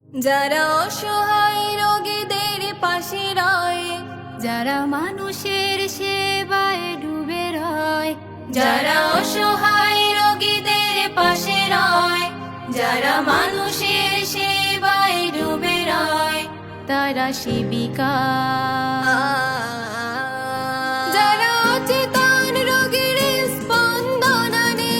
যারা অসহায় রোগীদের পাশে রয়, যারা মানুষের সেবায় ডুবে রয়, যারা অসহায় রোগীদের পাশে রয়, যারা মানুষের সেবায় ডুবে রয়, তারা সেবিকা। যারা অচেতন রোগীর স্পন্দন আনে,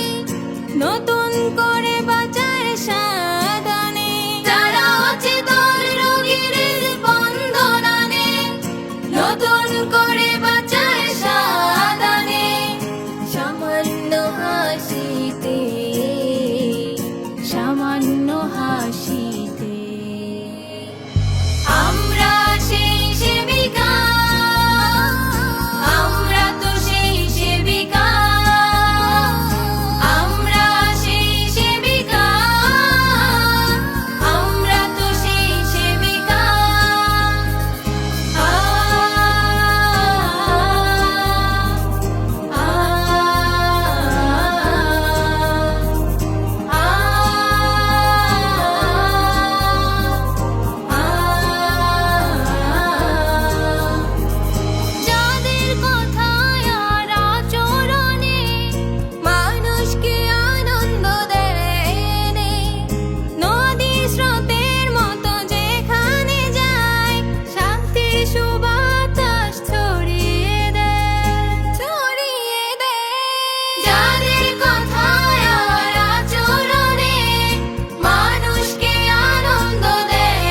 নতুন করে বাঁচার সাধনে, যারা অচেতন রোগীর স্পন্দন আনে, নতুন করে বাঁচার সাধনে, সামান্য হাসিতে, সামান্য হাসিতে আমরা সেই সেবিকা, আমরা তো সেই সেবিকা, আমরা সেই সেবিকা, আমরা তো সেই সেবিকা। যাদের কথায় আর আচরণে মানুষকে আনন্দ দেয়, নদী স্রোতের মতো যেখানে যায়, শান্তির সুবাতাস ছড়িয়ে দেয়, ছড়িয়ে দেয়। যাদের কথায় আর আচরণে মানুষকে আনন্দ দেয়,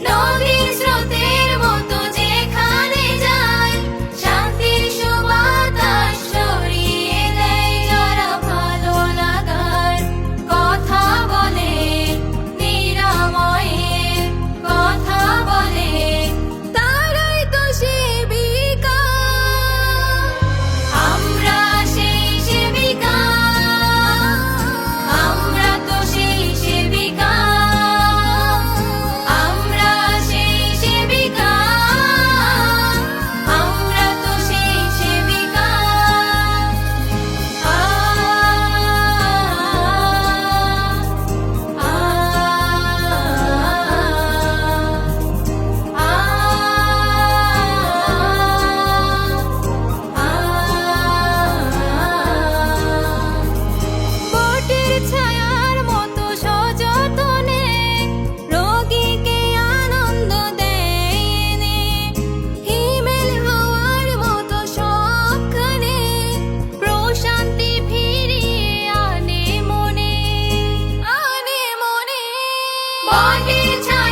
নদী স্রোতের মতো যেখানে যায়, শান্তির সুবাতাস ছড়িয়ে দেয়। যারা ভালো লাগার কথা বলে, নিরাময়ের কথা বলে, তারাই তো সেবিকা। আমরা সেই সেবিকা, আমরা তো সেই সেবিকা, আমরা সেই সেবিকা, আমরা তো সেই সেবিকা। বটের ছায়ার মতো সযতনে রোগীকে আনন্দ দেয়, হিমেল হাওয়ার মতো সবখানে প্রশান্তি ফিরিয়ে আনে মনে, আনে মনে। বটের ছায়া